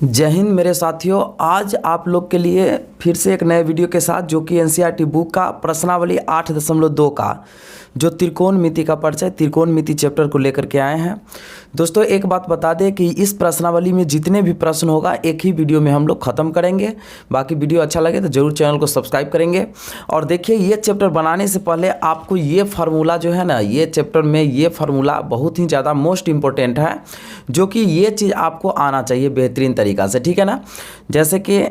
जय हिंद मेरे साथियों। आज आप लोग के लिए फिर से एक नए वीडियो के साथ, जो कि एनसीईआरटी बुक का प्रश्नावली 8.2 का जो त्रिकोणमिति का परिचय, त्रिकोणमिति चैप्टर को लेकर के आए हैं। दोस्तों एक बात बता दें कि इस प्रश्नावली में जितने भी प्रश्न होगा एक ही वीडियो में हम लोग ख़त्म करेंगे। बाकी वीडियो अच्छा लगे तो ज़रूर चैनल को सब्सक्राइब करेंगे। और देखिए, ये चैप्टर बनाने से पहले आपको ये फार्मूला जो है ना, ये चैप्टर में ये फार्मूला बहुत ही ज़्यादा मोस्ट इम्पोर्टेंट है, जो कि ये चीज़ आपको आना चाहिए बेहतरीन तरीक़ा से, ठीक है ना। जैसे कि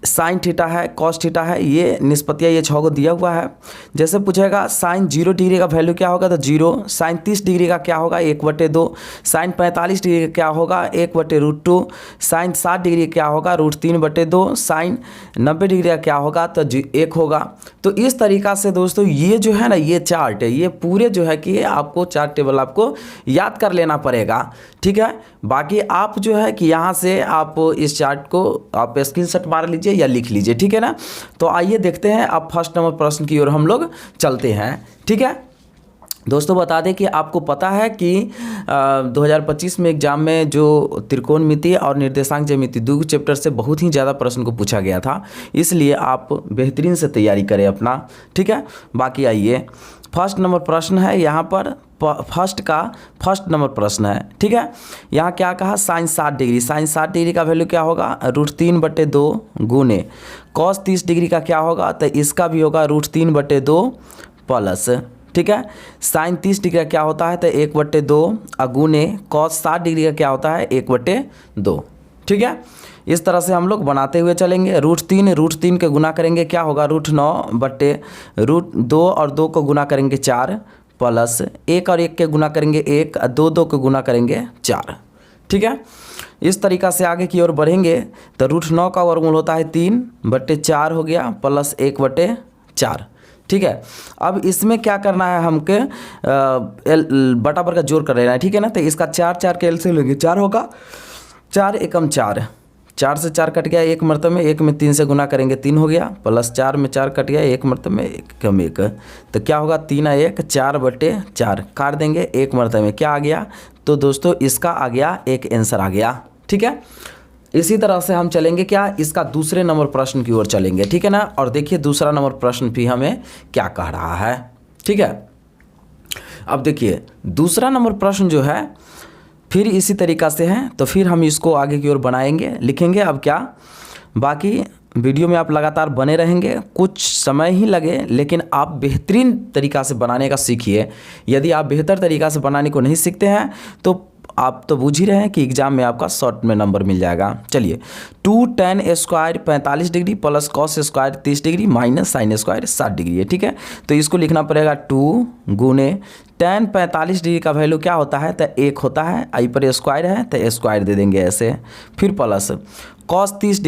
साइन थीटा है, कॉस थीटा है, ये निष्पत्तियाँ ये 6 को दिया हुआ है। जैसे पूछेगा साइन 0 डिग्री का वैल्यू क्या होगा तो 0, साइन 30 डिग्री का क्या होगा 1/2, साइन 45 डिग्री का क्या होगा 1/√2, साइन 60 डिग्री क्या होगा √3/2, साइन 90 डिग्री का क्या होगा तो 1 होगा। तो इस तरीक़ा से दोस्तों ये जो है ना, ये चार्ट है, ये पूरे जो है कि आपको चार्ट टेबल आपको याद कर लेना पड़ेगा, ठीक है। बाकी आप जो है कि यहाँ से आप इस चार्ट को आप स्क्रीनशॉट मार लीजिए या लिख लीजिए, ठीक है ना। तो आइए देखते हैं, अब फर्स्ट नंबर प्रश्न की ओर हम लोग चलते हैं, ठीक है। दोस्तों बता दें कि आपको पता है कि 2025 में एग्जाम में जो त्रिकोणमिति और निर्देशांक ज्यामिति दो चैप्टर से बहुत ही ज़्यादा प्रश्न को पूछा गया था, इसलिए आप बेहतरीन से तैयारी करें अपना, ठीक है। बाकी आइए, फर्स्ट नंबर प्रश्न है यहाँ पर, फर्स्ट नंबर प्रश्न है, ठीक है। यहाँ क्या कहा, साइन 60 डिग्री, साइन 60 डिग्री का वैल्यू क्या होगा √3/2 गुने कॉस 30 डिग्री का क्या होगा तो इसका भी होगा √3/2 प्लस, ठीक है। साइन 30 डिग्री का क्या होता है तो 1/2 अगुने कॉस 60 डिग्री का क्या होता है 1/2, ठीक है। इस तरह से हम लोग बनाते हुए चलेंगे। √3 के गुना करेंगे क्या होगा √9/√2 और 2 को गुना करेंगे 4 प्लस 1 और 1 के गुना करेंगे 1, 2 के गुना करेंगे 4, ठीक है। इस तरीक़ा से आगे की ओर बढ़ेंगे तो √9 का वर्गमूल होता है 3/4 हो गया प्लस 1/4, ठीक है। अब इसमें क्या करना है, हमके बटा पर का जोड़ कर लेना है, ठीक है ना। तो इसका 4 के एलसीएम लेंगे, 4 होगा, 4 एकम 4, 4 से 4 कट गया 1 मरतबे में, 1 में 3 से गुना करेंगे 3 हो गया, प्लस 4 में 4 कट गया 1 मरतबे में 1 कम 1, तो क्या होगा 3 1 4/4 काट देंगे 1 मरतबे में, क्या आ गया तो दोस्तों इसका आ गया एक आंसर आ गया, ठीक है। इसी तरह से हम चलेंगे क्या, इसका दूसरे नंबर प्रश्न की ओर चलेंगे, ठीक है ना। और देखिए दूसरा नंबर प्रश्न भी हमें क्या कह रहा है, ठीक है। अब देखिए दूसरा नंबर प्रश्न जो है फिर इसी तरीक़ा से है, तो फिर हम इसको आगे की ओर बनाएंगे, लिखेंगे। अब क्या, बाकी वीडियो में आप लगातार बने रहेंगे, कुछ समय ही लगे लेकिन आप बेहतरीन तरीक़ा से बनाने का सीखिए। यदि आप बेहतर तरीक़ा से बनाने को नहीं सीखते हैं तो आप तो बूझ ही रहे हैं कि एग्जाम में आपका शॉर्ट में नंबर मिल जाएगा। चलिए, 2 tan square 45 degree plus cos square 30 degree minus sine square 60 degree है, ठीक है। तो इसको लिखना पड़ेगा 2 गुने tan 45 डिग्री का वैल्यू क्या होता है तो 1 होता है, आई पर स्क्वायर है तो स्क्वायर दे देंगे ऐसे, फिर प्लस कॉस 30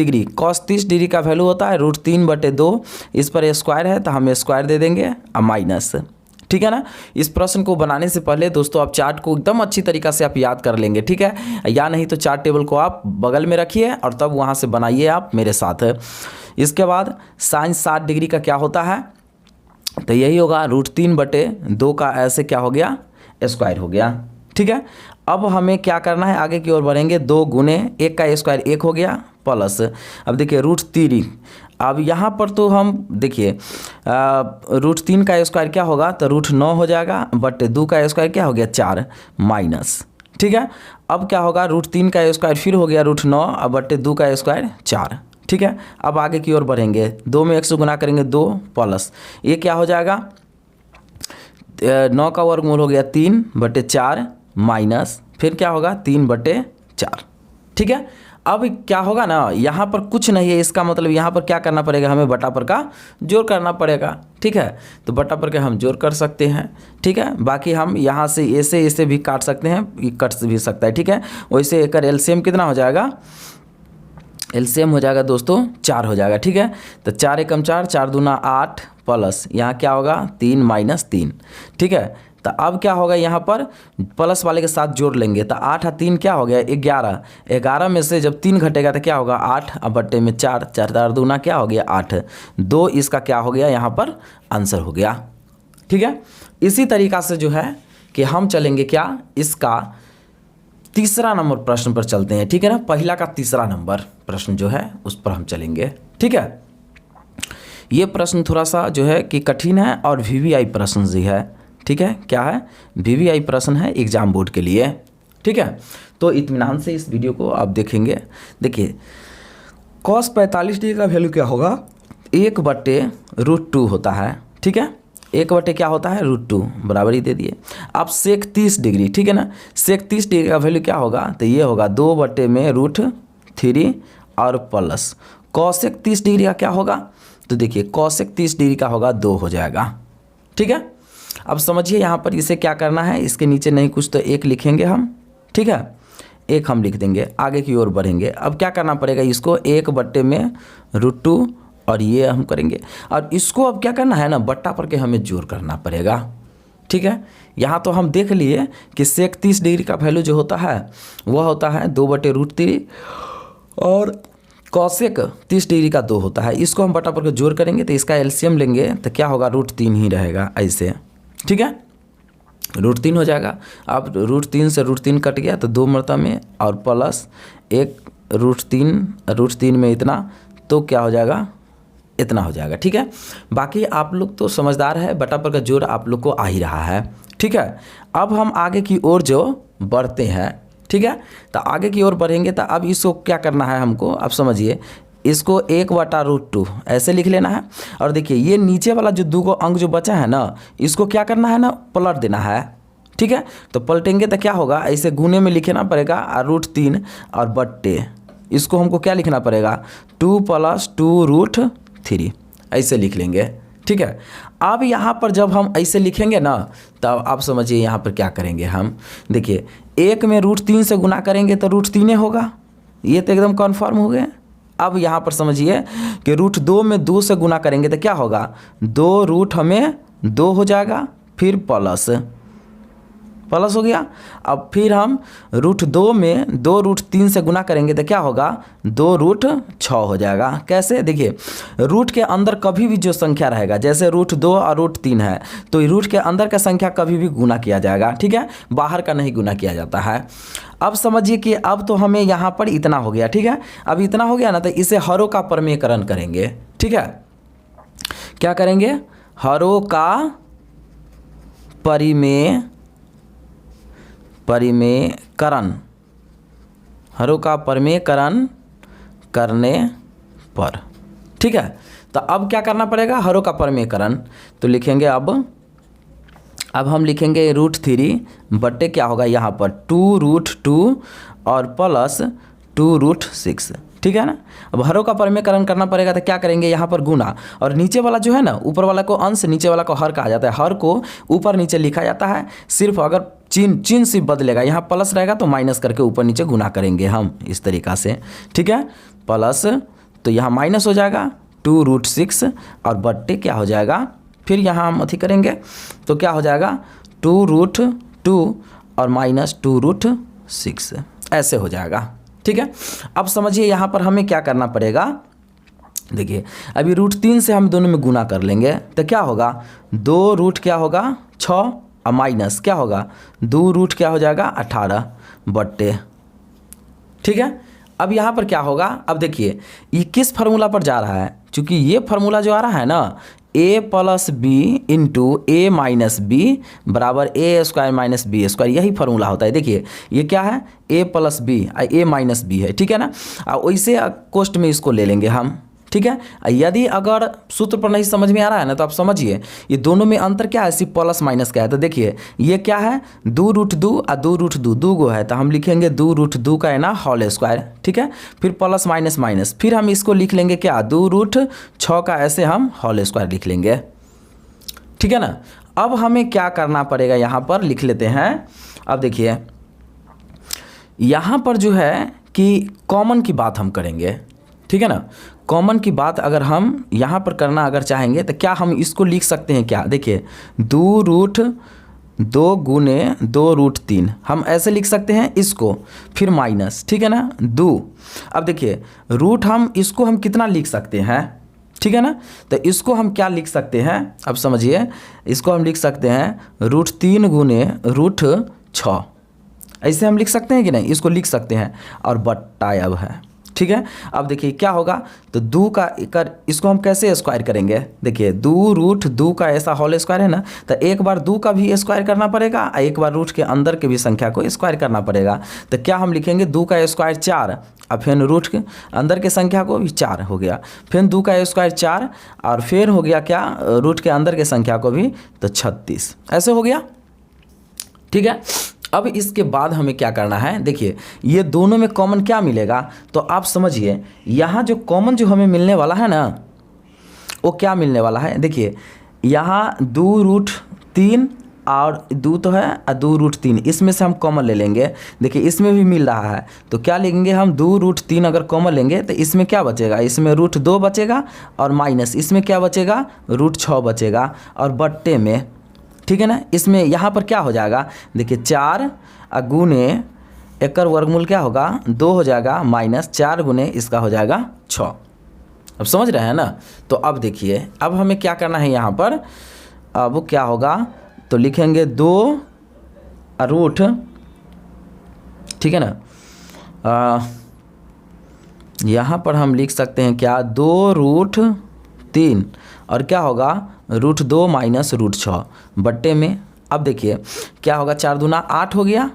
डिग्री का वैल्यू होता है √3/2, इस पर स्क्वायर है तो हम स्क्वायर दे देंगे और माइनस, ठीक है ना। इस प्रश्न को बनाने से पहले दोस्तों आप चार्ट को एकदम अच्छी तरीक़ा से आप याद कर लेंगे, ठीक है, या नहीं तो चार्ट टेबल को आप बगल में रखिए और तब वहाँ से बनाइए आप मेरे साथ। इसके बाद साइन 60 डिग्री का क्या होता है तो यही होगा √3/2 का ऐसे क्या हो गया स्क्वायर हो गया, ठीक है। अब हमें क्या करना है, आगे की ओर बढ़ेंगे, 2 गुने 1 का स्क्वायर 1 हो गया प्लस, अब देखिए √3, अब यहाँ पर तो हम देखिए √3 का स्क्वायर क्या होगा तो √9 हो जाएगा, बट 2 का स्क्वायर क्या हो गया 4 माइनस, ठीक है। अब क्या होगा √3 का स्क्वायर फिर हो गया √9 अब बटे 2 का स्क्वायर 4, ठीक है। अब आगे की ओर बढ़ेंगे, 2 में 1 से गुना करेंगे 2 प्लस ये क्या हो जाएगा 9 का वर्गमूल हो गया 3/4 माइनस फिर क्या होगा 3/4, ठीक है। अब क्या होगा ना, यहाँ पर कुछ नहीं है, इसका मतलब यहाँ पर क्या करना पड़ेगा, हमें बटा पर का जोड़ करना पड़ेगा, ठीक है। तो बटा पर का हम जोड़ कर सकते हैं, ठीक है। बाकी हम यहाँ से ऐसे भी काट सकते हैं, ये कट भी सकता है, ठीक है। वैसे एक एलसीएम कितना हो जाएगा, एलसीएम हो जाएगा दोस्तों 4 हो जाएगा, ठीक है। तो 4 एकम 4, 4 दूना 8 प्लस यहाँ क्या होगा 3 माइनस 3, ठीक है। तो अब क्या होगा, यहाँ पर प्लस वाले के साथ जोड़ लेंगे तो 8 और 3 क्या हो गया 11, 11 में से जब 3 घटेगा तो क्या होगा 8 अब बट्टे में 4, 4 दूना क्या हो गया 8, 2 इसका क्या हो गया यहाँ पर आंसर हो गया, ठीक है। इसी तरीक़ा से जो है कि हम चलेंगे क्या, इसका तीसरा नंबर प्रश्न पर चलते हैं, ठीक है ना। पहला का तीसरा नंबर प्रश्न जो है उस पर हम चलेंगे, ठीक है। ये प्रश्न थोड़ा सा जो है कि कठिन है और वीवीआई प्रश्न जी है, ठीक है। क्या है? वीवीआई प्रश्न है एग्जाम बोर्ड के लिए, ठीक है। तो इत्मीनान से इस वीडियो को आप देखेंगे। देखिए cos 45 डिग्री का वैल्यू क्या होगा? 1/√2 होता है, ठीक है। 1 क्या होता है? √2 बराबर ही दे दिए। अब sec 30 डिग्री, ठीक है ना। sec 30 डिग्री का वैल्यू क्या होगा? तो ये होगा 2/√3 और प्लस cosec 30 डिग्री का क्या होगा? तो देखिए cosec 30 डिग्री का होगा 2 हो जाएगा, ठीक है। अब समझिए यहाँ पर इसे क्या करना है, इसके नीचे नहीं कुछ तो 1 लिखेंगे हम, ठीक है। 1 हम लिख देंगे, आगे की ओर बढ़ेंगे। अब क्या करना पड़ेगा, इसको 1/√2 और ये हम करेंगे, और इसको अब क्या करना है ना, बट्टा पर के हमें जोड़ करना पड़ेगा, ठीक है। यहाँ तो हम देख लिए कि sec 30 डिग्री का वैल्यू जो होता है वह होता है 2/√3 और cosec 30 डिग्री का 2 होता है। इसको हम बटा पर के जोड़ करेंगे तो इसका एलसीएम लेंगे तो क्या होगा, √3 ही रहेगा ऐसे, ठीक है। √3 हो जाएगा। अब √3 से √3 कट गया तो 2 मरतबा में, और प्लस 1 √3 में इतना, तो क्या हो जाएगा, इतना हो जाएगा, ठीक है। बाकी आप लोग तो समझदार है, बटा पर का जोड़ आप लोग को आ ही रहा है, ठीक है। अब हम आगे की ओर जो बढ़ते हैं, ठीक है। तो आगे की ओर बढ़ेंगे तो अब इसको क्या करना है हमको, अब समझिए इसको 1/√2 ऐसे लिख लेना है। और देखिए ये नीचे वाला जो 2 अंक जो बचा है ना, इसको क्या करना है ना, पलट देना है, ठीक है। तो पलटेंगे तो क्या होगा, ऐसे गुने में लिखना पड़ेगा, और √3 और बट्टे इसको हमको क्या लिखना पड़ेगा, 2 + 2√3 ऐसे लिख लेंगे, ठीक है। अब यहाँ पर जब हम ऐसे लिखेंगे ना, तब आप समझिए यहाँ पर क्या करेंगे हम। देखिए 1 में √3 से गुना करेंगे तो √3 होगा, ये तो एकदम कन्फर्म हो गया। अब यहाँ पर समझिए कि √2 में 2 से गुना करेंगे तो क्या होगा, 2 हमें 2 हो जाएगा, फिर प्लस हो गया। अब फिर हम √2 में 2√3 से गुना करेंगे तो क्या होगा, 2√6 हो जाएगा। कैसे? देखिए रूट के अंदर कभी भी जो संख्या रहेगा, जैसे √2 और √3 है, तो रूट के अंदर का संख्या कभी भी गुना किया जाएगा, ठीक है, बाहर का नहीं गुना किया जाता है। अब समझिए कि अब तो हमें यहाँ पर इतना हो गया, ठीक है। अब इतना हो गया ना, तो इसे हरों का परमेयकरण करेंगे, ठीक है। क्या करेंगे, हरों का परिमेयकरण, हरों का परिमेयकरण करने पर, ठीक है। तो अब क्या करना पड़ेगा, हरों का परिमेयकरण, तो लिखेंगे अब हम लिखेंगे √3 बट्टे क्या होगा यहाँ पर 2√2 और प्लस 2√6, ठीक है ना। अब हरों का परिमेयकरण करना पड़ेगा तो क्या करेंगे, यहाँ पर गुना, और नीचे वाला जो है ना, ऊपर वाला को अंश, नीचे वाला को हर कहा जाता है। हर को ऊपर नीचे लिखा जाता है, सिर्फ अगर चिन्ह सिर्फ बदलेगा, यहाँ प्लस रहेगा तो माइनस करके ऊपर नीचे गुना करेंगे हम इस तरीक़ा से, ठीक है। प्लस तो यहाँ माइनस हो जाएगा 2√6 और बट्टे क्या हो जाएगा, फिर यहाँ हम अथी करेंगे तो क्या हो जाएगा 2√2 और माइनस 2√6 ऐसे हो जाएगा, ठीक है। अब समझिए यहाँ पर हमें क्या करना पड़ेगा, देखिए अभी √3 से हम दोनों में गुना कर लेंगे तो क्या होगा, 2 क्या होगा 6 और माइनस क्या होगा 2 क्या हो जाएगा 18 बट्टे, ठीक है। अब यहाँ पर क्या होगा, अब देखिए ये किस फार्मूला पर जा रहा है, चूँकि ये फार्मूला जो आ रहा है ना, a + b × a - b बराबर a² - b², यही फार्मूला होता है। देखिए ये क्या है, a + b a - b है, ठीक है ना। वैसे कोष्ट में इसको ले लेंगे हम, ठीक है। यदि अगर सूत्र पर नहीं समझ में आ रहा है ना, तो आप समझिए ये दोनों में अंतर क्या है, सिर्फ प्लस माइनस क्या है। तो देखिए ये क्या है, 2√2 और 2√2 दो गो है, तो हम लिखेंगे 2√2 का है ना होल², ठीक है। फिर प्लस माइनस माइनस, फिर हम इसको लिख लेंगे क्या, 2√6 का ऐसे हम होल² लिख लेंगे, ठीक है ना। अब हमें क्या करना पड़ेगा, यहाँ पर लिख लेते हैं। अब देखिए यहाँ पर जो है कि कॉमन की बात हम करेंगे, ठीक है ना। कॉमन की बात अगर हम यहाँ पर करना अगर चाहेंगे तो क्या हम इसको लिख सकते हैं, क्या देखिए 2√2 × 2√3 हम ऐसे लिख सकते हैं इसको, फिर माइनस, ठीक है ना 2। अब देखिए रूट हम इसको हम कितना लिख सकते हैं, ठीक है ना। तो इसको हम क्या लिख सकते हैं, अब समझिए इसको हम लिख सकते हैं √3 × √6 ऐसे हम लिख सकते हैं कि नहीं, इसको लिख सकते हैं। और बट्टा अब है, ठीक है। अब देखिए क्या होगा, तो दो का कर इसको हम कैसे स्क्वायर करेंगे, देखिए 2 रूट 2 का ऐसा होल स्क्वायर है ना, तो एक बार 2 का भी स्क्वायर करना पड़ेगा और एक बार रूट के अंदर के भी संख्या को स्क्वायर करना पड़ेगा। तो क्या हम लिखेंगे 2 का स्क्वायर 4 और फिर रूट के अंदर के संख्या को भी 4 हो गया, फिर 2 का स्क्वायर 4 और फिर हो गया क्या रूट के अंदर के संख्या को भी, तो 36 ऐसे हो गया, ठीक है। अब इसके बाद हमें क्या करना है, देखिए ये दोनों में कॉमन क्या मिलेगा, तो आप समझिए यहाँ जो कॉमन जो हमें मिलने वाला है ना, वो क्या मिलने वाला है, देखिए यहाँ 2 रूट 3 और 2 तो है और 2 रूट 3, इसमें से हम कॉमन ले लेंगे। देखिए इसमें भी मिल रहा है, तो क्या लेंगे हम 2 रूट 3 अगर कॉमन लेंगे तो इसमें क्या बचेगा, इसमें रूट 2 बचेगा और माइनस इसमें क्या बचेगा, रूट 6 बचेगा और बट्टे में, ठीक है ना। इसमें यहाँ पर क्या हो जाएगा, देखिए 4 गुने एकर वर्गमूल क्या होगा 2 हो जाएगा, माइनस 4 गुने इसका हो जाएगा 6। अब समझ रहे हैं ना। तो अब देखिए अब हमें क्या करना है यहाँ पर, अब क्या होगा, तो लिखेंगे 2 रूट, ठीक है ना, यहाँ पर हम लिख सकते हैं क्या 2 रूट 3 और क्या होगा रूट 2 माइनस रूट 6 बट्टे में। अब देखिए क्या होगा, 4 दूना 8 हो गया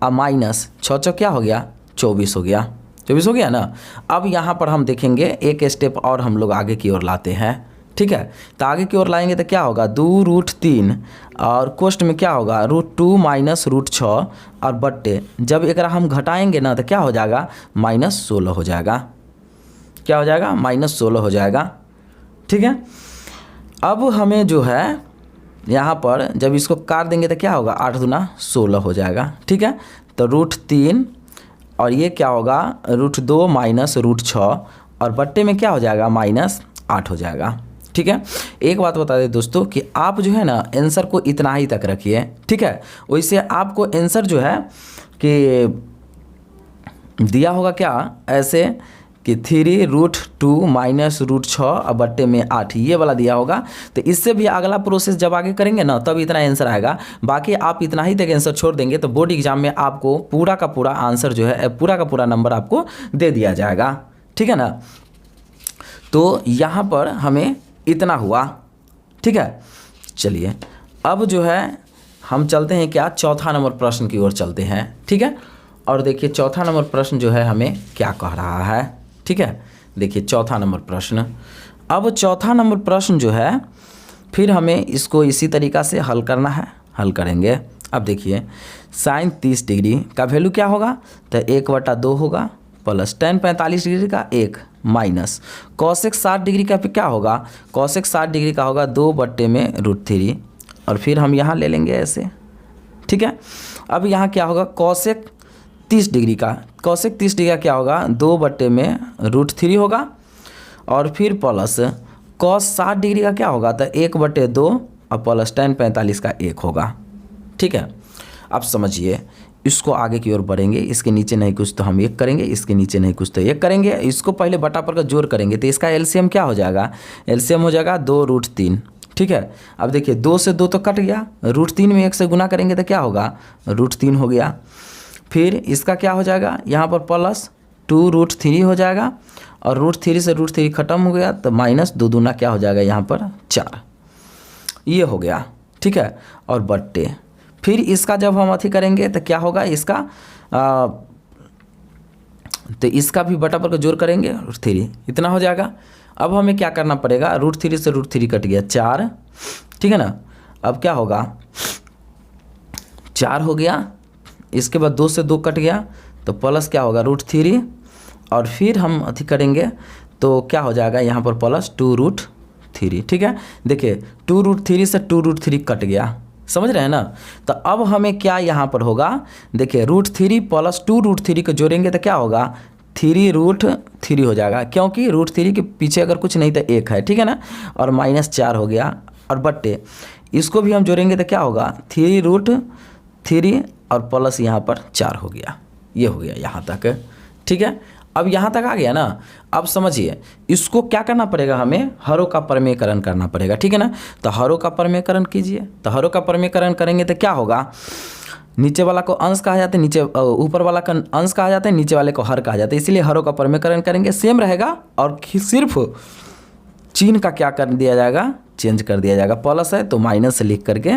और माइनस 6 क्या हो गया 24 हो गया, 24 हो गया ना। अब यहाँ पर हम देखेंगे एक स्टेप और हम लोग आगे की ओर लाते हैं, ठीक है। तो आगे की ओर लाएंगे तो क्या होगा 2 रूट 3 और कोष्ट में क्या होगा रूट 2 माइनस रूट 6 और बट्टे, जब एक हम घटाएंगे ना तो क्या हो जाएगा माइनस 16 हो जाएगा, क्या हो जाएगा माइनस 16 हो जाएगा, ठीक है। अब हमें जो है यहाँ पर जब इसको काट देंगे तो क्या होगा 8 दूना 16 हो जाएगा, ठीक है। तो रूट 3 और ये क्या होगा रूट 2 माइनस रूट 6 और बट्टे में क्या हो जाएगा माइनस 8 हो जाएगा, ठीक है। एक बात बता दें दोस्तों कि आप जो है ना आंसर को इतना ही तक रखिए, ठीक है। वैसे आपको आंसर जो है कि दिया होगा क्या ऐसे कि 3 रूट 2 माइनस रूट 6 और बट्टे में 8, ये वाला दिया होगा। तो इससे भी अगला प्रोसेस जब आगे करेंगे ना तब इतना आंसर आएगा, बाकी आप इतना ही तक आंसर छोड़ देंगे तो बोर्ड एग्जाम में आपको पूरा का पूरा आंसर जो है पूरा का पूरा नंबर आपको दे दिया जाएगा, ठीक है ना। तो यहाँ पर हमें इतना हुआ, ठीक है। चलिए अब जो है हम चलते हैं क्या चौथा नंबर प्रश्न की ओर चलते हैं, ठीक है। और देखिए चौथा नंबर प्रश्न जो है हमें क्या कह रहा है, ठीक है। देखिए चौथा नंबर प्रश्न, अब चौथा नंबर प्रश्न जो है फिर हमें इसको इसी तरीक़ा से हल करना है, हल करेंगे। अब देखिए साइन 30 डिग्री का वैल्यू क्या होगा, तो 1/2 होगा प्लस tan 45 डिग्री का 1 माइनस कॉसेक 60 डिग्री का क्या होगा, कॉसेक 60 डिग्री का होगा 2/√3 और फिर हम यहाँ ले लेंगे ऐसे, ठीक है। अब यहाँ क्या होगा कॉसेक 30 डिग्री का, कॉसेक 30 डिग्री का क्या होगा 2/√3 होगा और फिर प्लस कॉस 60 डिग्री का क्या होगा तो 1/2 और प्लस tan 45 का 1 होगा, ठीक है। अब समझिए इसको आगे की ओर बढ़ेंगे, इसके नीचे नहीं कुछ तो हम 1 करेंगे, इसके नीचे नहीं कुछ तो 1 करेंगे, इसको पहले बटा पर का जोड़ करेंगे तो इसका एलसीएम क्या हो जाएगा, एलसीएम हो जाएगा 2√3, ठीक है। अब देखिए 2 से 2 तो कट गया, √3 में 1 से गुना करेंगे तो क्या होगा √3 हो गया, फिर इसका क्या हो जाएगा यहाँ पर प्लस 2√3 हो जाएगा और √3 से √3 खत्म हो गया तो माइनस 2 दूना क्या हो जाएगा यहाँ पर 4, ये हो गया, ठीक है। और बट्टे फिर इसका जब हम अथी करेंगे तो क्या होगा इसका तो इसका भी बटा पर का जोड़ करेंगे √3 इतना हो जाएगा। अब हमें क्या करना पड़ेगा √3 से √3 कट गया 4, ठीक है ना। अब क्या होगा 4 हो गया, इसके बाद 2 से 2 कट गया तो प्लस क्या होगा √3 और फिर हम अथी करेंगे तो क्या हो जाएगा यहाँ पर प्लस 2√3, ठीक है। देखिए 2√3 से 2√3 कट गया, समझ रहे हैं ना। तो अब हमें क्या यहाँ पर होगा, देखिए √3 प्लस 2√3 को जोड़ेंगे तो क्या होगा 3√3 हो जाएगा, क्योंकि √3 के पीछे अगर कुछ नहीं तो 1 है, ठीक है ना। और माइनस 4 हो गया और बट्टे इसको भी हम जोड़ेंगे तो क्या होगा 3√3 और प्लस यहाँ पर 4 हो गया, ये हो गया यहाँ तक, ठीक है। अब यहाँ तक आ गया ना। अब समझिए इसको क्या करना पड़ेगा, हमें हरों का परमेयकरण करना पड़ेगा, ठीक है ना। तो हरों का परमेयकरण कीजिए, तो हरों का परमेयकरण करेंगे तो क्या होगा नीचे वाला को अंश कहा जाता है, नीचे ऊपर वाला का अंश कहा जाता है, नीचे वाले को हर कहा जाता है, इसीलिए हरों का परमीकरण करेंगे सेम रहेगा और सिर्फ चिन्ह का क्या कर दिया जाएगा, चेंज कर दिया जाएगा। प्लस है तो माइनस से लिख करके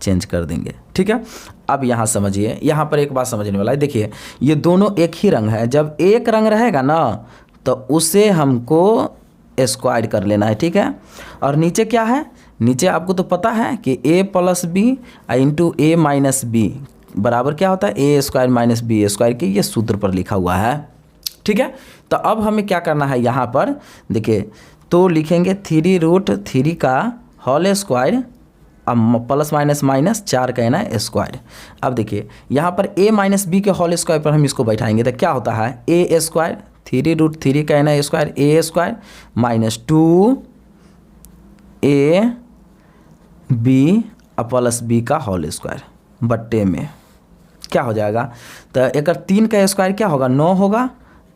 चेंज कर देंगे, ठीक है। अब यहाँ समझिए, यहाँ पर एक बात समझने वाला है, देखिए ये दोनों एक ही रंग है, जब एक रंग रहेगा ना तो उसे हमको स्क्वायर कर लेना है, ठीक है। और नीचे क्या है, नीचे आपको तो पता है कि a plus B into A minus B बराबर क्या होता है, A square minus B square के ये सूत्र पर लिखा हुआ है, ठीक है। तो अब हमें क्या करना है यहाँ पर देखिए, तो लिखेंगे 3√3 का होल स्क्वायर अब प्लस माइनस माइनस 4 का है ना स्क्वायर। अब देखिए यहाँ पर a माइनस बी के होल स्क्वायर पर हम इसको बैठाएंगे तो क्या होता है, a स्क्वायर 3√3 का है ना square a square minus 2ab plus B का होल स्क्वायर बट्टे में क्या हो जाएगा, तो एक 3 का स्क्वायर क्या होगा 9 होगा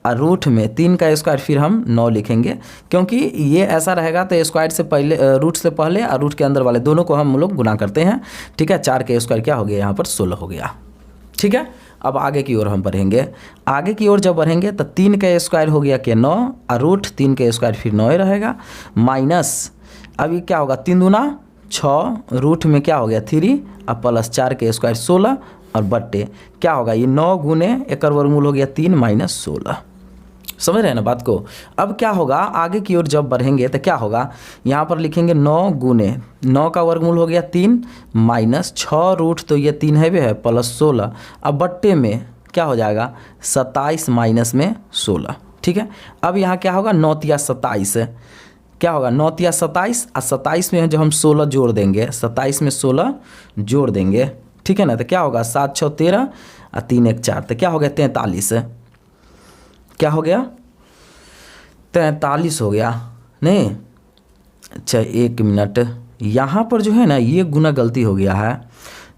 और रूट में 3 का स्क्वायर फिर हम 9 लिखेंगे, क्योंकि ये ऐसा रहेगा तो स्क्वायर से पहले रूट से पहले और रूट के अंदर वाले दोनों को हम लोग गुना करते हैं, ठीक है। 4 का स्क्वायर क्या हो गया यहाँ पर 16 हो गया, ठीक है। अब आगे की ओर हम बढ़ेंगे, आगे की ओर जब बढ़ेंगे तो 3 का स्क्वायर हो गया कि 9 और रूट 3 का स्क्वायर फिर 9 ही रहेगा माइनस, अभी क्या होगा 3 दूना 6 रूट में क्या हो गया 3 और प्लस 4 के स्क्वायर 16 और बट्टे क्या होगा ये 9 गुने एक वर्गमूल हो गया 3 माइनस 16, समझ रहे हैं ना बात को। अब क्या होगा आगे की ओर जब बढ़ेंगे तो क्या होगा, यहाँ पर लिखेंगे 9 गुने 9 का वर्गमूल हो गया 3 माइनस 6 रूट तो ये 3 है प्लस 16, अब बट्टे में क्या हो जाएगा 27 माइनस में 16, ठीक है। अब यहाँ क्या होगा 9 तिया 27 क्या होगा 9 तिया 27 और 27 में जब हम 16 जोड़ देंगे 27 में 16 जोड़ देंगे, ठीक है ना, तो क्या होगा 7 6 13 और 3 1 4 तो क्या हो गया 43, क्या हो गया 43 हो गया नहीं। अच्छा एक मिनट, यहाँ पर जो है ना ये गुना गलती हो गया है,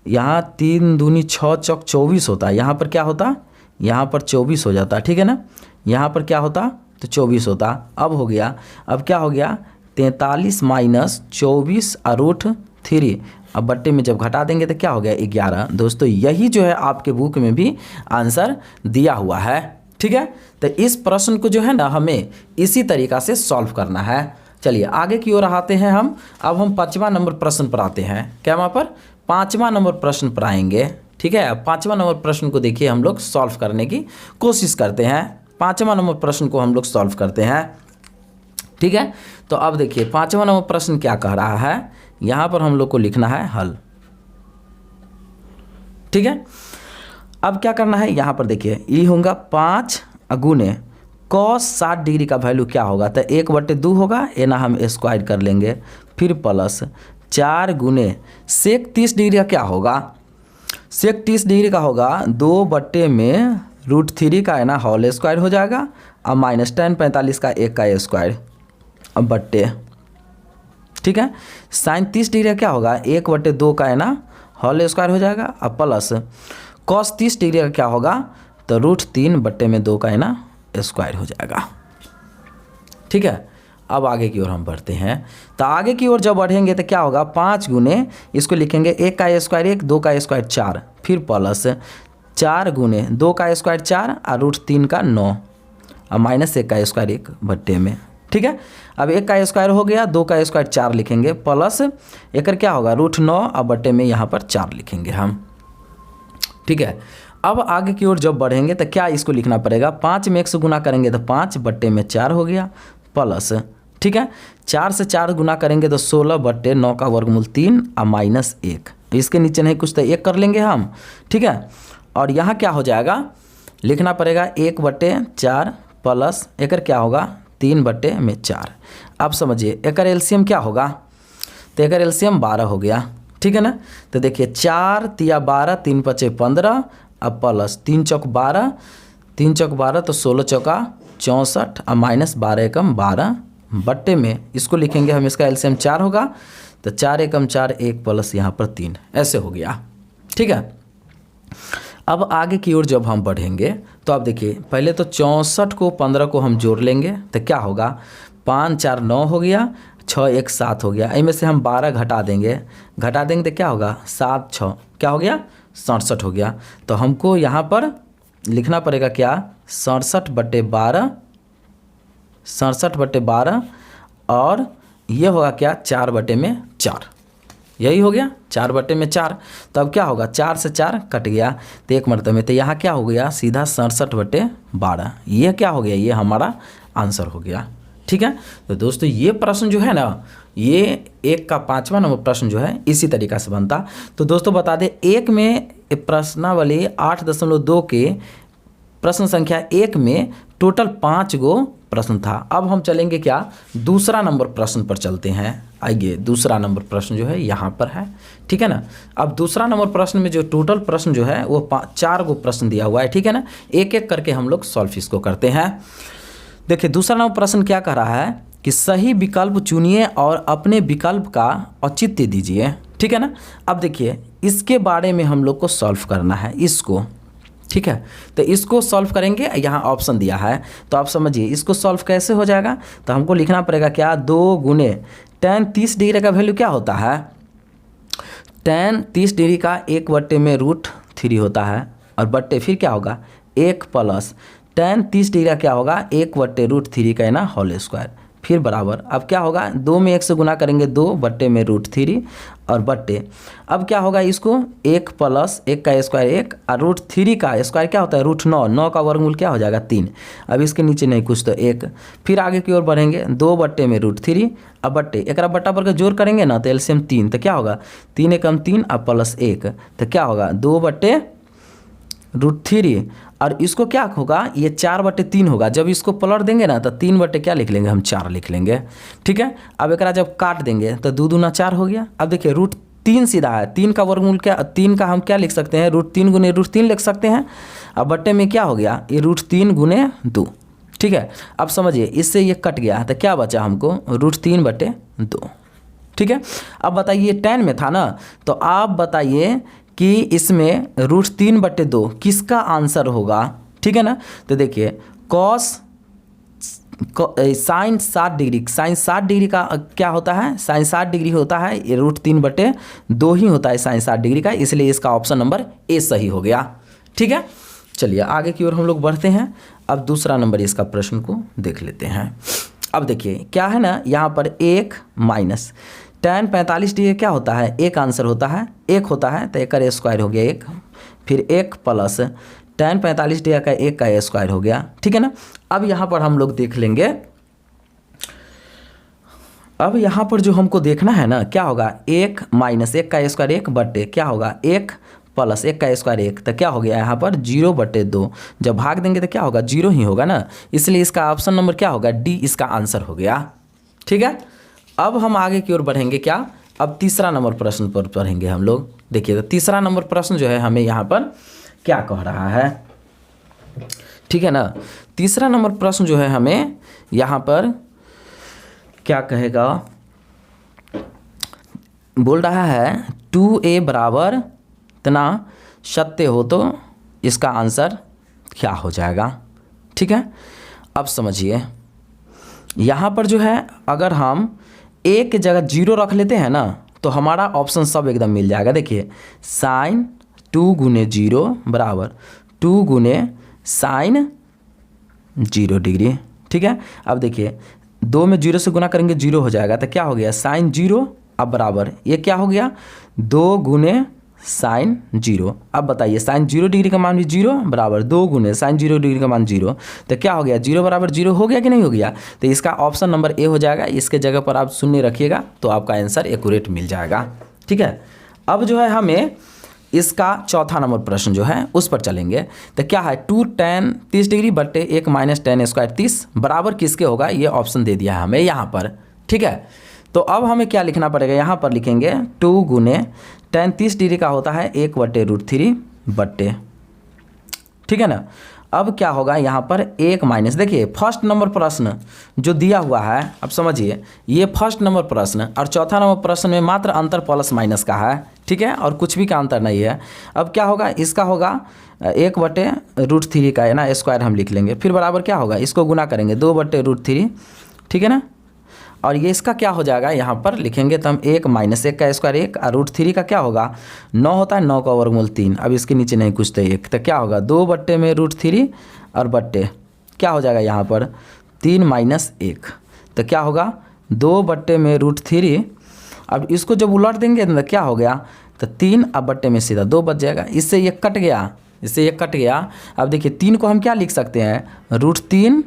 यहाँ 3 दूनी 6 चौक 24 होता है, यहाँ पर क्या होता यहाँ पर 24 हो जाता, ठीक है ना, यहाँ पर क्या होता तो 24 होता। अब हो गया, अब क्या हो गया 43 माइनस 24 और रूट 3, अब बट्टे में जब घटा देंगे तो क्या हो गया 11। दोस्तों यही जो है आपके बुक में भी आंसर दिया हुआ है, ठीक है। तो इस प्रश्न को जो है ना हमें इसी तरीक़ा से सॉल्व करना है। चलिए आगे की ओर आते हैं हम, अब हम 5वां नंबर प्रश्न पर आते हैं, क्या वहाँ पर 5वां नंबर प्रश्न पर आएंगे, ठीक है। 5वां नंबर प्रश्न को देखिए हम लोग सॉल्व करने की कोशिश करते हैं, 5वां नंबर प्रश्न को हम लोग सॉल्व करते हैं, ठीक है। तो अब देखिए 5वां नंबर प्रश्न क्या कह रहा है, यहाँ पर हम लोग को लिखना है हल, ठीक है। अब क्या करना है यहाँ पर देखिए ये होगा 5 गुने cos 60 डिग्री का वैल्यू क्या होगा, तो 1/2 होगा, ये ना हम स्क्वायर कर लेंगे, फिर प्लस 4 गुने सेक 30 डिग्री का क्या होगा, सेक 30 डिग्री का होगा 2/√3 का है ना होल स्क्वायर हो जाएगा और माइनस tan 45 का 1 का स्क्वायर अब बट्टे, ठीक है। साइन 30 डिग्री का क्या होगा 1/2 का है ना होल स्क्वायर हो जाएगा और प्लस cos 30 डिग्री का क्या होगा तो √3/2 का है ना स्क्वायर हो जाएगा, ठीक है। अब आगे की ओर हम बढ़ते हैं, तो आगे की ओर जब बढ़ेंगे तो क्या होगा 5 गुने इसको लिखेंगे 1 का स्क्वायर 1 2 का स्क्वायर 4 फिर प्लस 4 गुने 2 का स्क्वायर 4 और √3 का 9 और माइनस 1 का स्क्वायर 1 बट्टे में, ठीक है। अब 1 का स्क्वायर हो गया 2 का स्क्वायर 4 लिखेंगे प्लस एक क्या होगा √9 और बट्टे में यहाँ पर 4 लिखेंगे हम, ठीक है। अब आगे की ओर जब बढ़ेंगे तो क्या इसको लिखना पड़ेगा 5 में 1 से गुना करेंगे तो 5 बट्टे में 4 हो गया प्लस, ठीक है। 4 से 4 गुना करेंगे तो 16/9 का वर्गमूल 3 और माइनस 1, इसके नीचे नहीं कुछ तो 1 कर लेंगे हम, ठीक है। और यहाँ क्या हो जाएगा लिखना पड़ेगा 1/4 प्लस एक क्या होगा 3/4। अब समझिए एक एलसीएम क्या होगा, तो एक एलसीएम 12 हो गया, ठीक है ना। तो देखिए 4 तिया 12 3 5 15 अब प्लस 3 चौक 12 3 चौक 12 तो 16 चौका 64 और माइनस 12 एकम 12 बट्टे में इसको लिखेंगे हम, इसका एलसीएम 4 होगा तो 4 एकम 4 1 प्लस यहाँ पर 3 ऐसे हो गया, ठीक है। अब आगे की ओर जब हम बढ़ेंगे तो आप देखिए पहले तो 64 को 15 को हम जोड़ लेंगे तो क्या होगा 5 4 9 हो गया 6 1 7 हो गया, इनमें से हम 12 घटा देंगे तो क्या होगा 7 6 क्या हो गया 67 हो गया। तो हमको यहाँ पर लिखना पड़ेगा क्या, 67/12, 67/12 और ये होगा क्या 4/4, यही हो गया 4/4। तो अब क्या होगा, 4 से 4 कट गया तो 1 मरतबे में, तो यहाँ क्या हो गया सीधा 67/12। ये क्या हो गया, ये हमारा आंसर हो गया। ठीक है, तो दोस्तों ये प्रश्न जो है ना, ये 1 का 5वां नंबर प्रश्न जो है इसी तरीक़ा से बनता। तो दोस्तों बता दें, 1 में प्रश्नावली 8.2 के प्रश्न संख्या 1 में टोटल 5 गो प्रश्न था। अब हम चलेंगे क्या, दूसरा नंबर प्रश्न पर चलते हैं। आइए, दूसरा नंबर प्रश्न जो है यहाँ पर है। ठीक है ना। अब दूसरा नंबर प्रश्न में जो टोटल प्रश्न जो है वो 4 गो प्रश्न दिया हुआ है। ठीक है ना, एक एक करके हम लोग सॉल्व इसको करते हैं। देखिए दूसरा नंबर प्रश्न क्या कह रहा है कि सही विकल्प चुनिए और अपने विकल्प का औचित्य दीजिए। ठीक है ना। अब देखिए इसके बारे में हम लोग को सॉल्व करना है इसको। ठीक है, तो इसको सॉल्व करेंगे, यहाँ ऑप्शन दिया है तो आप समझिए इसको सॉल्व कैसे हो जाएगा। तो हमको लिखना पड़ेगा क्या, 2 गुने tan 30 डिग्री का वैल्यू क्या होता है, tan 30 डिग्री का 1/√3 होता है, और बट्टे फिर क्या होगा 1 प्लस tan 30 डिग्री का क्या होगा 1/√3 का है ना होल स्क्वायर, फिर बराबर। अब क्या होगा, 2 में 1 से गुना करेंगे 2/√3 और बट्टे। अब क्या होगा, इसको 1 प्लस 1 का स्क्वायर 1 और √3 का स्क्वायर क्या होता है √9, 9 का वर्गमूल क्या हो जाएगा 3। अब इसके नीचे नहीं कुछ तो 1, फिर आगे की ओर बढ़ेंगे 2/√3 अब बट्टे, एक बट्टा पर के जोड़ करेंगे ना तो एलसीएम 3, तो क्या होगा 3 एकम 3 और प्लस 1, तो क्या होगा 2/√3 और इसको क्या होगा, ये 4/3 होगा। जब इसको पलट देंगे ना तो 3 बट्टे क्या लिख लेंगे हम 4 लिख लेंगे। ठीक है, अब एक जब काट देंगे तो 2 दूना 4 हो गया। अब देखिए √3 सीधा है, 3 का वर्गमूल क्या, 3 का हम क्या लिख सकते हैं √3 गुने √3 लिख सकते हैं। अब बट्टे में क्या हो गया, ये √3 गुने 2। ठीक है, अब समझिए इससे ये कट गया तो क्या बचा हमको √3/2। ठीक है, अब बताइए tan में था ना, तो आप बताइए कि इसमें √3/2 किसका आंसर होगा। ठीक है ना, तो देखिए cos sine 60 degree, sine 60 degree का क्या होता है, साइन 60 डिग्री होता है, ये √3/2 ही होता है साइन 60 डिग्री का, इसलिए इसका ऑप्शन नंबर ए सही हो गया। ठीक है, चलिए आगे की ओर हम लोग बढ़ते हैं। अब दूसरा नंबर इसका प्रश्न को देख लेते हैं। अब देखिए क्या है ना, यहाँ पर 1 माइनस tan 45 डिग्री क्या होता है, एक आंसर होता है 1 होता है, तो 1 का स्क्वायर हो गया 1, फिर 1 प्लस tan 45 डिग्री का 1 का स्क्वायर हो गया। ठीक है ना। अब यहाँ पर हम लोग देख लेंगे, अब यहाँ पर जो हमको देखना है ना क्या होगा, 1 माइनस 1 का स्क्वायर 1 बट्टे क्या होगा 1 प्लस 1 का स्क्वायर 1, तो क्या हो गया यहाँ पर 0/2। जब भाग देंगे तो क्या होगा 0 ही होगा ना, इसलिए इसका ऑप्शन नंबर क्या होगा डी इसका आंसर हो गया। ठीक है, अब हम आगे की ओर बढ़ेंगे क्या, अब तीसरा नंबर प्रश्न पर पढ़ेंगे हम लोग। देखिए तो तीसरा नंबर प्रश्न जो है हमें यहाँ पर क्या कह रहा है। ठीक है ना, तीसरा नंबर प्रश्न जो है हमें यहाँ पर क्या कहेगा, बोल रहा है 2a बराबर इतना सत्य हो तो इसका आंसर क्या हो जाएगा। ठीक है, अब समझिए यहाँ पर जो है अगर हम a की जगह 0 रख लेते हैं ना तो हमारा ऑप्शन सब एकदम मिल जाएगा। देखिए साइन 2 गुने 0 बराबर 2 गुने साइन 0 डिग्री। ठीक है, अब देखिए 2 में 0 से गुना करेंगे 0 हो जाएगा, तो क्या हो गया साइन 0, अब बराबर ये क्या हो गया 2 गुने साइन 0। अब बताइए साइन 0 डिग्री का मान भी 0 बराबर 2 गुने साइन 0 डिग्री का मान 0, तो क्या हो गया 0 बराबर 0 हो गया कि नहीं हो गया, तो इसका ऑप्शन नंबर ए हो जाएगा। इसके जगह पर आप शून्य रखिएगा तो आपका आंसर एक्यूरेट मिल जाएगा। ठीक है, अब जो है हमें इसका चौथा नंबर प्रश्न जो है उस पर चलेंगे। तो क्या है 2 tan 30 डिग्री बट्टे 1 माइनस tan स्क्वायर 30 बराबर किसके होगा, ये ऑप्शन दे दिया है हमें यहाँ पर। ठीक है, तो अब हमें क्या लिखना पड़ेगा, यहाँ पर लिखेंगे 2 गुने tan 30 डिग्री का होता है 1/√3 बट्टे। ठीक है ना, अब क्या होगा यहाँ पर 1 माइनस, देखिए फर्स्ट नंबर प्रश्न जो दिया हुआ है, अब समझिए ये फर्स्ट नंबर प्रश्न और चौथा नंबर प्रश्न में मात्र अंतर प्लस माइनस का है। ठीक है, और कुछ भी का अंतर नहीं है। अब क्या होगा, इसका होगा 1/√3 का है ना स्क्वायर हम लिख लेंगे, फिर बराबर क्या होगा इसको गुना करेंगे 2/√3। ठीक है ना, और ये इसका क्या हो जाएगा, यहाँ पर लिखेंगे तो हम 1 माइनस 1 का स्क्वायर 1 और √3 का क्या होगा 9 होता है, 9 का वर्गमूल 3। अब इसके नीचे नहीं कुछ तो 1, तो क्या होगा 2 बट्टे में √3 और बट्टे क्या हो जाएगा यहाँ पर 3 माइनस 1, तो क्या होगा 2 बट्टे में √3। अब इसको जब उलट देंगे तो क्या हो गया, तो 3 अब बट्टे में सीधा 2 बच जाएगा। इससे ये कट गया, इससे ये कट गया। अब देखिए 3 को हम क्या लिख सकते हैं, √3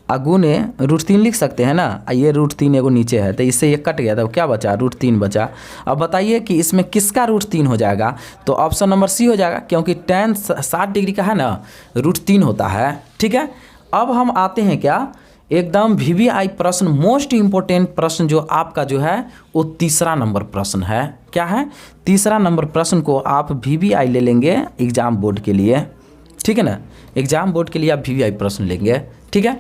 अगुने √3 लिख सकते हैं ना, ये √3 एगो नीचे है, तो इससे ये कट गया, तब क्या बचा √3 बचा। अब बताइए कि इसमें किसका √3 हो जाएगा, तो ऑप्शन नंबर सी हो जाएगा, क्योंकि tan 60 डिग्री का है ना √3 होता है। ठीक है, अब हम आते हैं क्या एकदम VVI प्रश्न, मोस्ट इम्पोर्टेंट प्रश्न जो आपका जो है वो तीसरा नंबर प्रश्न है। क्या है, तीसरा नंबर प्रश्न को आप VVI ले लेंगे एग्जाम बोर्ड के लिए। ठीक है ना, एग्जाम बोर्ड के लिए आप VVI प्रश्न लेंगे। ठीक है,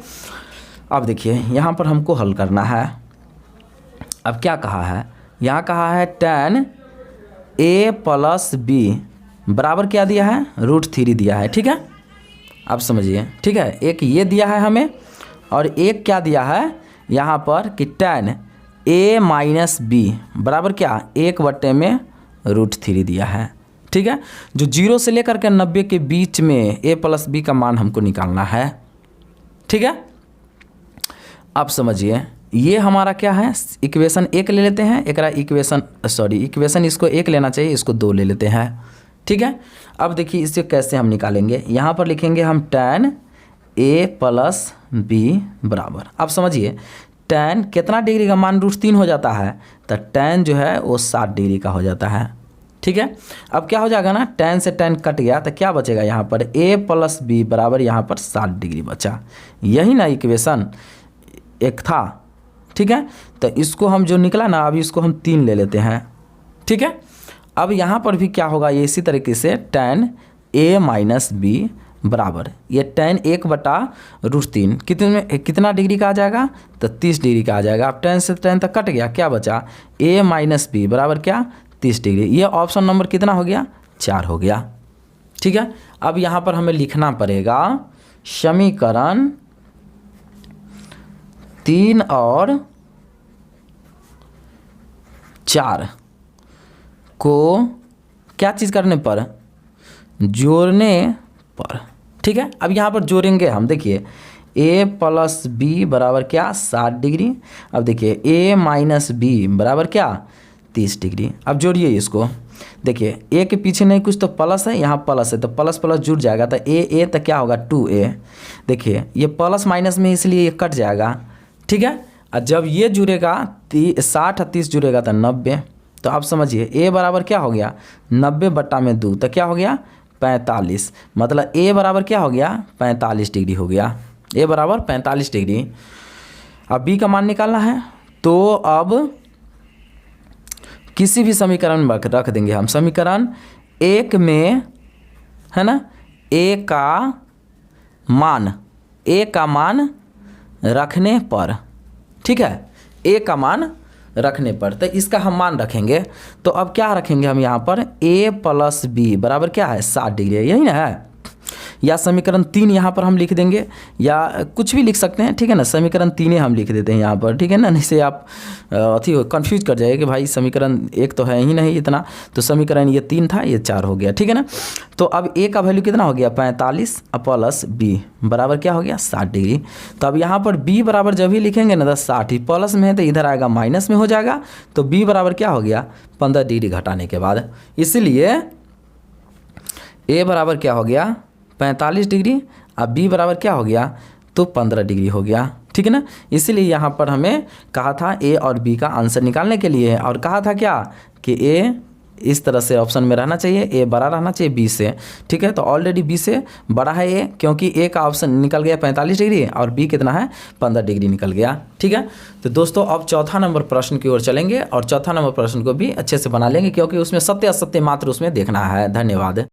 अब देखिए यहाँ पर हमको हल करना है। अब क्या कहा है, यहाँ कहा है tan a + b बराबर क्या दिया है, √3 दिया है। ठीक है, आप समझिए। ठीक है, एक ये दिया है हमें और एक क्या दिया है यहाँ पर कि tan a - b बराबर क्या 1 बट्टे में √3 दिया है। ठीक है, जो 0 से लेकर के 90 के बीच में a + b का मान हमको निकालना है। ठीक है, आप समझिए ये हमारा क्या है, इक्वेशन 1 ले लेते हैं, एक इक्वेशन इसको 1 लेना चाहिए, इसको 2 ले लेते हैं। ठीक है, अब देखिए इसे कैसे हम निकालेंगे, यहाँ पर लिखेंगे हम tan a + b बराबर, आप समझिए tan कितना डिग्री का मान √3 हो जाता है, तो tan जो है वो 60 डिग्री का हो जाता है। ठीक है, अब क्या हो जाएगा ना, tan से tan कट गया तो क्या बचेगा यहाँ पर a + b बराबर यहाँ पर 60 डिग्री बचा। यही ना इक्वेशन 1 था। ठीक है, तो इसको हम जो निकला ना, अभी इसको हम 3 ले लेते हैं। ठीक है, अब यहाँ पर भी क्या होगा, ये इसी तरीके से tan a - b बराबर ये tan 1 बटा √3 कितना डिग्री का आ जाएगा, तो 30 डिग्री का आ जाएगा। अब tan से tan तक कट गया, क्या बचा a - b बराबर क्या 30 डिग्री। ये ऑप्शन नंबर कितना हो गया, 4 हो गया। ठीक है, अब यहाँ पर हमें लिखना पड़ेगा समीकरण 3 और 4 को क्या चीज़ करने पर, जोड़ने पर। ठीक है, अब यहाँ पर जोड़ेंगे हम, देखिए a + b बराबर क्या 60 डिग्री। अब देखिए a - b बराबर क्या 30 डिग्री। अब जोड़िए इसको, देखिए a के पीछे नहीं कुछ तो प्लस है, यहाँ प्लस है तो प्लस प्लस जुड़ जाएगा, तो a तो क्या होगा 2a। देखिए ये प्लस माइनस में इसलिए ये कट जाएगा। ठीक है, और जब ये जुड़ेगा 60 और 30 जुड़ेगा तो 90। तो आप समझिए a बराबर क्या हो गया 90 बट्टा में 2, तो क्या हो गया 45। मतलब a बराबर क्या हो गया 45 डिग्री हो गया, a बराबर 45 डिग्री। अब b का मान निकालना है, तो अब किसी भी समीकरण में रख देंगे हम। समीकरण 1 में है ना a का मान रखने पर, ठीक है a का मान रखने पर, तो इसका हम मान रखेंगे। तो अब क्या रखेंगे हम यहाँ पर a + b बराबर क्या है 60 डिग्री, यही ना है। या समीकरण 3 यहाँ पर हम लिख देंगे, या कुछ भी लिख सकते हैं। ठीक है ना, समीकरण 3 हम लिख देते हैं यहाँ पर। ठीक है ना, नहीं से आप कंफ्यूज कर जाएगा कि भाई समीकरण 1 तो है ही नहीं इतना, तो समीकरण ये 3 था, ये 4 हो गया। ठीक है ना, तो अब a का वैल्यू कितना हो गया 45 + b बराबर क्या हो गया 60 डिग्री। तो अब यहाँ पर b बराबर जब भी लिखेंगे ना 60 ही प्लस में है तो इधर आएगा माइनस में हो जाएगा, तो b बराबर क्या हो गया 15 डिग्री घटाने के बाद। इसलिए a बराबर क्या हो गया 45 डिग्री, अब b बराबर क्या हो गया तो 15 डिग्री हो गया। ठीक है ना, इसीलिए यहाँ पर हमें कहा था a और b का आंसर निकालने के लिए, और कहा था क्या कि a इस तरह से ऑप्शन में रहना चाहिए, a बड़ा रहना चाहिए b से। ठीक है, तो ऑलरेडी b से बड़ा है a, क्योंकि a का ऑप्शन निकल गया 45 डिग्री और b कितना है 15 डिग्री निकल गया। ठीक है, तो दोस्तों अब चौथा नंबर प्रश्न की ओर चलेंगे और चौथा नंबर प्रश्न को भी अच्छे से बना लेंगे, क्योंकि उसमें सत्य असत्य मात्र उसमें देखना है। धन्यवाद।